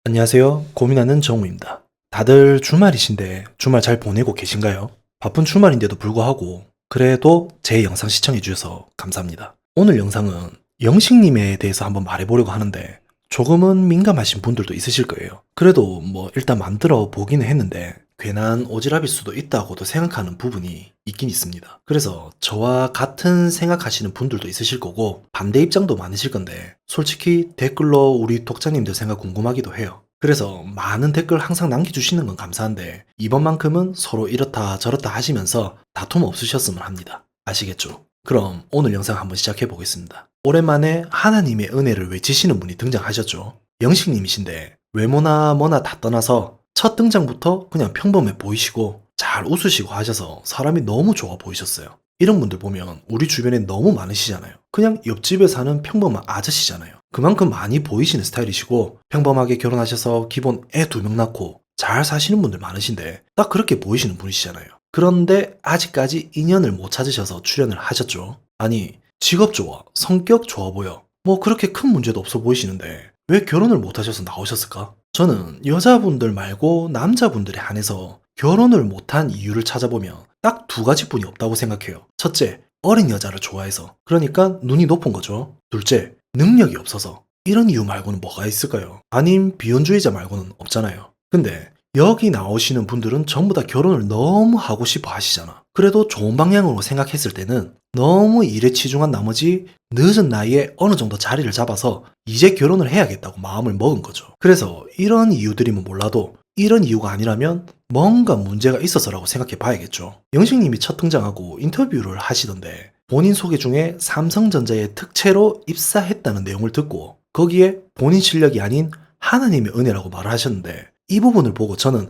안녕하세요. 고민하는 정우입니다. 다들 주말이신데 주말 잘 보내고 계신가요? 바쁜 주말인데도 불구하고 그래도 제 영상 시청해 주셔서 감사합니다. 오늘 영상은 영식님에 대해서 한번 말해보려고 하는데 조금은 민감하신 분들도 있으실 거예요. 그래도 일단 만들어 보기는 했는데 괜한 오지랖일 수도 있다고도 생각하는 부분이 있긴 있습니다. 그래서 저와 같은 생각하시는 분들도 있으실 거고 반대 입장도 많으실 건데 솔직히 댓글로 우리 독자님들 생각 궁금하기도 해요. 그래서 많은 댓글 항상 남겨주시는 건 감사한데 이번만큼은 서로 이렇다 저렇다 하시면서 다툼 없으셨으면 합니다. 아시겠죠? 그럼 오늘 영상 한번 시작해 보겠습니다. 오랜만에 하나님의 은혜를 외치시는 분이 등장하셨죠. 영식님이신데 외모나 뭐나 다 떠나서 첫 등장부터 그냥 평범해 보이시고 잘 웃으시고 하셔서 사람이 너무 좋아 보이셨어요. 이런 분들 보면 우리 주변에 너무 많으시잖아요. 그냥 옆집에 사는 평범한 아저씨잖아요. 그만큼 많이 보이시는 스타일이시고 평범하게 결혼하셔서 기본 애 2명 낳고 잘 사시는 분들 많으신데 딱 그렇게 보이시는 분이시잖아요. 그런데 아직까지 인연을 못 찾으셔서 출연을 하셨죠. 아니 직업 좋아, 성격 좋아 보여, 그렇게 큰 문제도 없어 보이시는데 왜 결혼을 못 하셔서 나오셨을까? 저는 여자분들 말고 남자분들에 한해서 결혼을 못한 이유를 찾아보면 딱 2가지뿐이 없다고 생각해요. 첫째, 어린 여자를 좋아해서. 그러니까 눈이 높은 거죠. 둘째, 능력이 없어서. 이런 이유 말고는 뭐가 있을까요? 아님 비혼주의자 말고는 없잖아요. 근데 여기 나오시는 분들은 전부 다 결혼을 너무 하고 싶어 하시잖아. 그래도 좋은 방향으로 생각했을 때는 너무 일에 치중한 나머지 늦은 나이에 어느 정도 자리를 잡아서 이제 결혼을 해야겠다고 마음을 먹은 거죠. 그래서 이런 이유들이면 몰라도 이런 이유가 아니라면 뭔가 문제가 있어서라고 생각해 봐야겠죠. 영식님이 첫 등장하고 인터뷰를 하시던데 본인 소개 중에 삼성전자의 특채로 입사했다는 내용을 듣고 거기에 본인 실력이 아닌 하나님의 은혜라고 말을 하셨는데 이 부분을 보고 저는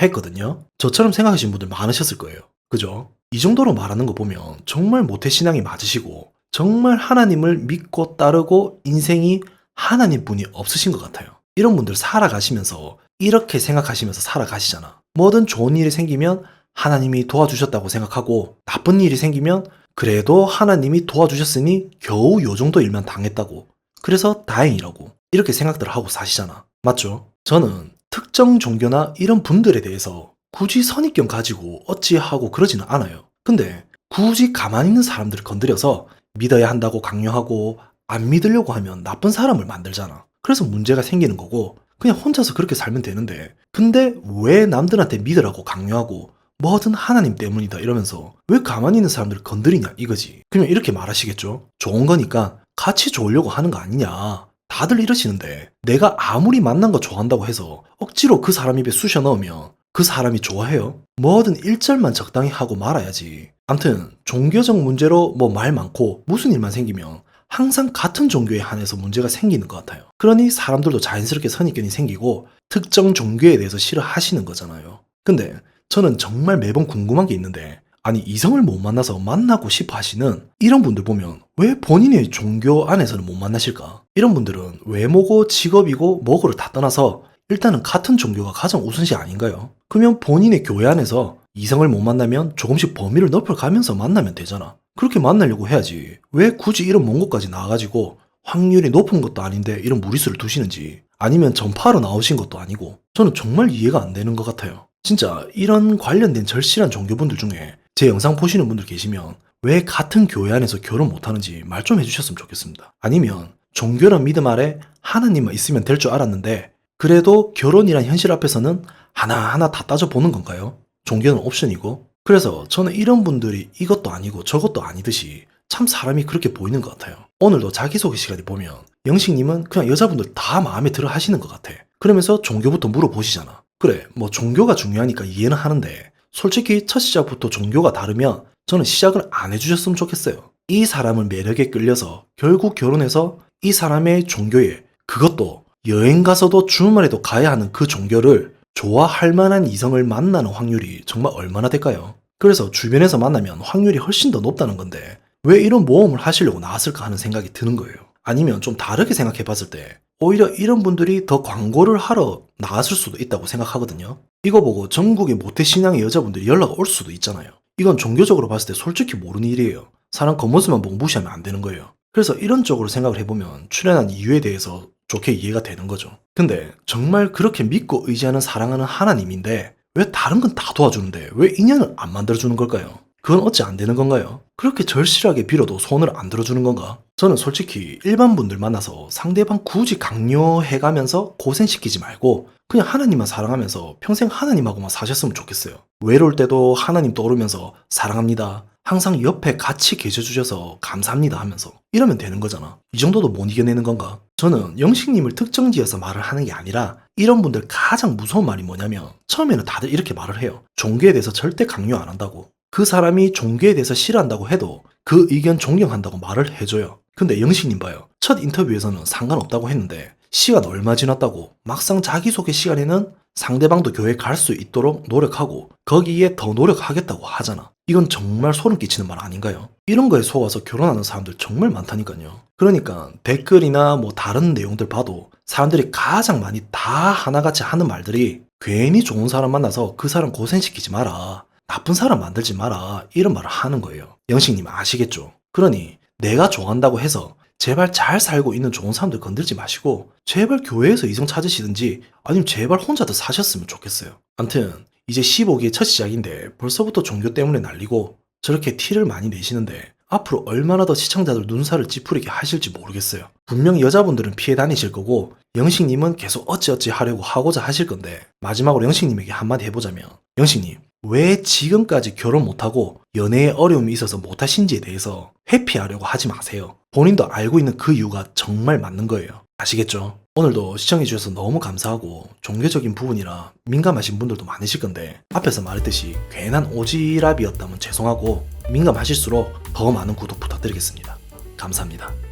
했거든요. 저처럼 생각하시는 분들 많으셨을 거예요. 그죠? 이 정도로 말하는 거 보면 정말 모태신앙이 맞으시고 정말 하나님을 믿고 따르고 인생이 하나님뿐이 없으신 것 같아요. 이런 분들 살아가시면서 이렇게 생각하시면서 살아가시잖아. 뭐든 좋은 일이 생기면 하나님이 도와주셨다고 생각하고 나쁜 일이 생기면 그래도 하나님이 도와주셨으니 겨우 요 정도 일만 당했다고. 그래서 다행이라고. 이렇게 생각들을 하고 사시잖아. 맞죠? 저는 특정 종교나 이런 분들에 대해서 굳이 선입견 가지고 어찌하고 그러지는 않아요. 근데 굳이 가만히 있는 사람들을 건드려서 믿어야 한다고 강요하고 안 믿으려고 하면 나쁜 사람을 만들잖아. 그래서 문제가 생기는 거고 그냥 혼자서 그렇게 살면 되는데 근데 왜 남들한테 믿으라고 강요하고 뭐든 하나님 때문이다 이러면서 왜 가만히 있는 사람들을 건드리냐 이거지. 그러면 이렇게 말하시겠죠. 좋은 거니까 같이 좋으려고 하는 거 아니냐. 다들 이러시는데 내가 아무리 만난 거 좋아한다고 해서 억지로 그 사람 입에 쑤셔 넣으면 그 사람이 좋아해요? 뭐든 일절만 적당히 하고 말아야지. 암튼 종교적 문제로 말 많고 무슨 일만 생기면 항상 같은 종교에 한해서 문제가 생기는 것 같아요. 그러니 사람들도 자연스럽게 선입견이 생기고 특정 종교에 대해서 싫어하시는 거잖아요. 근데 저는 정말 매번 궁금한 게 있는데 아니 이성을 못 만나서 만나고 싶어 하시는 이런 분들 보면 왜 본인의 종교 안에서는 못 만나실까? 이런 분들은 외모고 직업이고 뭐고를 다 떠나서 일단은 같은 종교가 가장 우선시 아닌가요? 그러면 본인의 교회 안에서 이성을 못 만나면 조금씩 범위를 넓혀가면서 만나면 되잖아. 그렇게 만나려고 해야지. 왜 굳이 이런 먼 곳까지 나와가지고 확률이 높은 것도 아닌데 이런 무리수를 두시는지 아니면 전파로 나오신 것도 아니고 저는 정말 이해가 안 되는 것 같아요. 진짜 이런 관련된 절실한 종교분들 중에 제 영상 보시는 분들 계시면 왜 같은 교회 안에서 결혼 못하는지 말 좀 해주셨으면 좋겠습니다. 아니면 종교란 믿음 아래 하나님만 있으면 될 줄 알았는데 그래도 결혼이란 현실 앞에서는 하나하나 다 따져보는 건가요? 종교는 옵션이고. 그래서 저는 이런 분들이 이것도 아니고 저것도 아니듯이 참 사람이 그렇게 보이는 것 같아요. 오늘도 자기소개 시간에 보면 영식님은 그냥 여자분들 다 마음에 들어 하시는 것 같아. 그러면서 종교부터 물어보시잖아. 그래, 종교가 중요하니까 이해는 하는데 솔직히 첫 시작부터 종교가 다르면 저는 시작을 안 해주셨으면 좋겠어요. 이 사람을 매력에 끌려서 결국 결혼해서 이 사람의 종교에 그것도 여행 가서도 주말에도 가야 하는 그 종교를 좋아할 만한 이성을 만나는 확률이 정말 얼마나 될까요? 그래서 주변에서 만나면 확률이 훨씬 더 높다는 건데 왜 이런 모험을 하시려고 나왔을까 하는 생각이 드는 거예요. 아니면 좀 다르게 생각해 봤을 때 오히려 이런 분들이 더 광고를 하러 나왔을 수도 있다고 생각하거든요. 이거 보고 전국의 모태신앙의 여자분들이 연락 올 수도 있잖아요. 이건 종교적으로 봤을 때 솔직히 모르는 일이에요. 사람 겉모습만 보고 무시하면 안 되는 거예요. 그래서 이런 쪽으로 생각을 해보면 출연한 이유에 대해서 좋게 이해가 되는 거죠. 근데 정말 그렇게 믿고 의지하는 사랑하는 하나님인데 왜 다른 건 다 도와주는데 왜 인연을 안 만들어주는 걸까요? 그건 어찌 안 되는 건가요? 그렇게 절실하게 빌어도 손을 안 들어주는 건가? 저는 솔직히 일반 분들 만나서 상대방 굳이 강요해가면서 고생시키지 말고 그냥 하나님만 사랑하면서 평생 하나님하고만 사셨으면 좋겠어요. 외로울 때도 하나님 떠오르면서 사랑합니다. 항상 옆에 같이 계셔주셔서 감사합니다 하면서 이러면 되는 거잖아. 이 정도도 못 이겨내는 건가? 저는 영식님을 특정지어서 말을 하는 게 아니라 이런 분들 가장 무서운 말이 뭐냐면 처음에는 다들 이렇게 말을 해요. 종교에 대해서 절대 강요 안 한다고. 그 사람이 종교에 대해서 싫어한다고 해도 그 의견 존경한다고 말을 해줘요. 근데 영식님 봐요. 첫 인터뷰에서는 상관없다고 했는데 시간 얼마 지났다고 막상 자기소개 시간에는 상대방도 교회 갈 수 있도록 노력하고 거기에 더 노력하겠다고 하잖아. 이건 정말 소름 끼치는 말 아닌가요? 이런 거에 속아서 결혼하는 사람들 정말 많다니까요. 그러니까 댓글이나 뭐 다른 내용들 봐도 사람들이 가장 많이 다 하나같이 하는 말들이 괜히 좋은 사람 만나서 그 사람 고생시키지 마라. 나쁜 사람 만들지 마라. 이런 말을 하는 거예요. 영식님 아시겠죠? 그러니 내가 좋아한다고 해서 제발 잘 살고 있는 좋은 사람들 건들지 마시고 제발 교회에서 이성 찾으시든지 아니면 제발 혼자도 사셨으면 좋겠어요. 암튼 이제 15기의 첫 시작인데 벌써부터 종교 때문에 난리고 저렇게 티를 많이 내시는데 앞으로 얼마나 더 시청자들 눈살을 찌푸리게 하실지 모르겠어요. 분명히 여자분들은 피해 다니실 거고 영식님은 계속 어찌어찌 하려고 하고자 하실 건데 마지막으로 영식님에게 한마디 해보자면 영식님 왜 지금까지 결혼 못하고 연애에 어려움이 있어서 못하신지에 대해서 회피하려고 하지 마세요. 본인도 알고 있는 그 이유가 정말 맞는 거예요. 아시겠죠? 오늘도 시청해주셔서 너무 감사하고 종교적인 부분이라 민감하신 분들도 많으실 건데 앞에서 말했듯이 괜한 오지랖이었다면 죄송하고 민감하실수록 더 많은 구독 부탁드리겠습니다. 감사합니다.